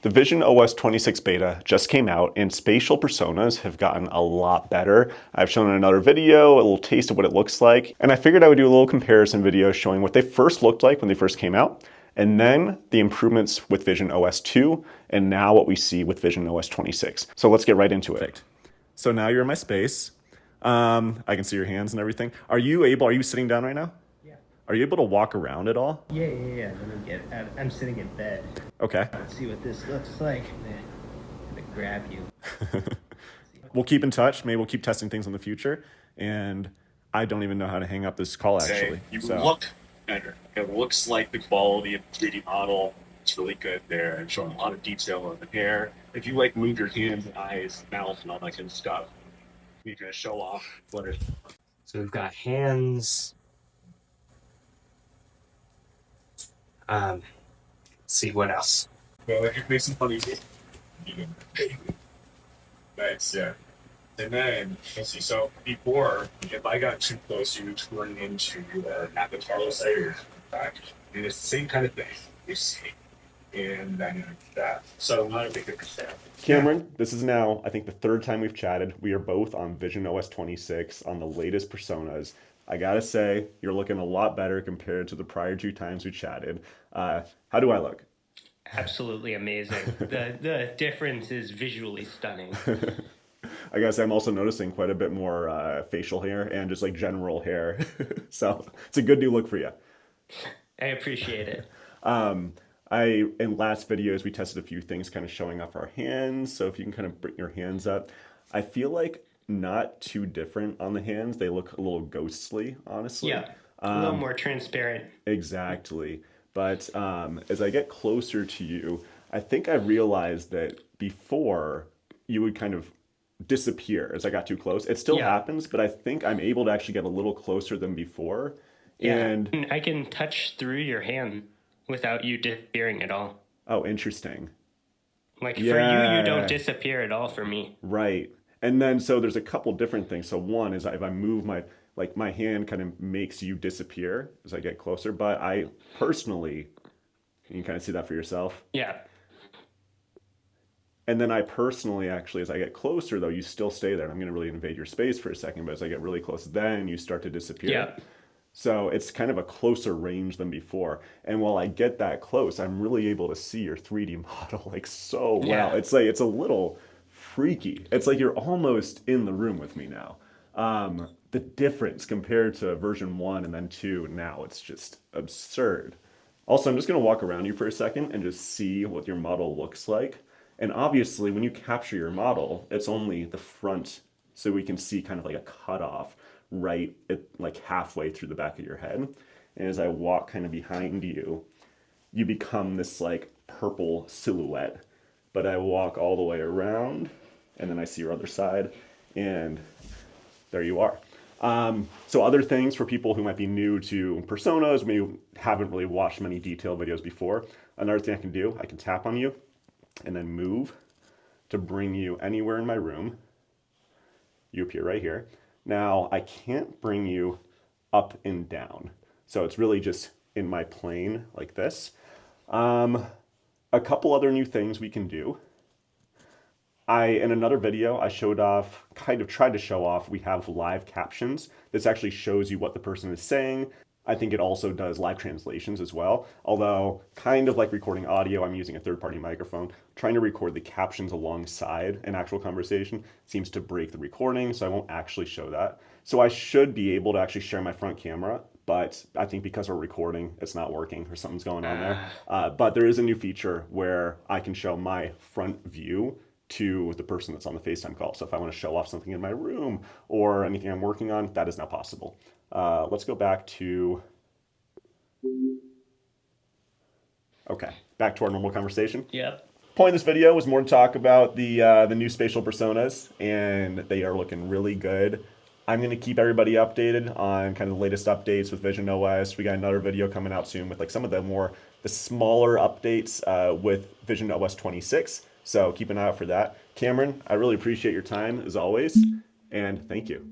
The visionOS 26 beta just came out and spatial personas have gotten a lot better. I've shown in another video a little taste of what it looks like, and I figured I would do a little comparison video showing what they first looked like when they first came out, and then the improvements with visionOS 2, and now what we see with visionOS 26. So let's get right into it. Perfect. So now you're in my space. I can see your hands and everything. Are you sitting down right now? Are you able to walk around at all? Yeah. I'm sitting in bed. Okay. Let's see what this looks like. I'm gonna grab you. We'll keep in touch. Maybe we'll keep testing things in the future. And I don't even know how to hang up this call, actually. You look better. It looks like the quality of the 3D model. It's really good there and showing a lot of detail on the hair. If you like move your hands and eyes, mouth, and all that kind of stuff, you're gonna show off what it. So we've got hands. Let's see what else. Well, if you're facing funny, nice, yeah. And then, let's see, so before, if I got too close, you would turn into avatar layer. And it's the same kind of thing. You see. And dynamic that. So not a big difference there. Cameron, this is now, I think, the third time we've chatted. We are both on visionOS 26 on the latest personas. I gotta say, you're looking a lot better compared to the prior two times we chatted. How do I look? Absolutely amazing. The difference is visually stunning. I guess I'm also noticing quite a bit more facial hair and just like general hair. So it's a good new look for you. I appreciate it. In last videos, we tested a few things kind of showing off our hands. So if you can kind of bring your hands up, I feel like not too different on the hands. They look a little ghostly, honestly. Yeah, a little more transparent. Exactly. But as I get closer to you, I think I realized that before you would kind of disappear as I got too close. It still happens, but I think I'm able to actually get a little closer than before. Yeah, and I can touch through your hand without you disappearing at all. Oh, interesting. Like for you don't disappear at all for me. Right. And then so there's a couple different things. So one is if I move my hand kind of makes you disappear as I get closer, but I personally, you can kind of see that for yourself. Yeah. And then I personally, actually, as I get closer, though, you still stay there. I'm going to really invade your space for a second, but as I get really close, then you start to disappear. Yeah. So it's kind of a closer range than before. And while I get that close, I'm really able to see your 3D model like so well. Yeah. It's like, it's a little freaky. It's like you're almost in the room with me now. The difference compared to version 1 and then 2 now, it's just absurd. Also, I'm just going to walk around you for a second and just see what your model looks like. And obviously, when you capture your model, it's only the front, so we can see kind of like a cutoff right at like halfway through the back of your head. And as I walk kind of behind you, you become this like purple silhouette. But I walk all the way around, and then I see your other side, and there you are. So other things for people who might be new to personas, maybe haven't really watched many detailed videos before, another thing I can do, I can tap on you and then move to bring you anywhere in my room. You appear right here. Now, I can't bring you up and down. So it's really just in my plane like this. A couple other new things we can do. In another video, I tried to show off, we have live captions. This actually shows you what the person is saying. I think it also does live translations as well. Although, kind of like recording audio, I'm using a third-party microphone. Trying to record the captions alongside an actual conversation seems to break the recording, so I won't actually show that. So I should be able to actually share my front camera, but I think because we're recording, it's not working or something's going on there. But there is a new feature where I can show my front view to the person that's on the FaceTime call. So if I want to show off something in my room or anything I'm working on, that is now possible. Let's go back to, back to our normal conversation. Yep. Point of this video was more to talk about the new spatial personas, and they are looking really good. I'm going to keep everybody updated on kind of the latest updates with visionOS. We got another video coming out soon with like some of the smaller updates with visionOS 26. So keep an eye out for that. Cameron, I really appreciate your time as always, and thank you.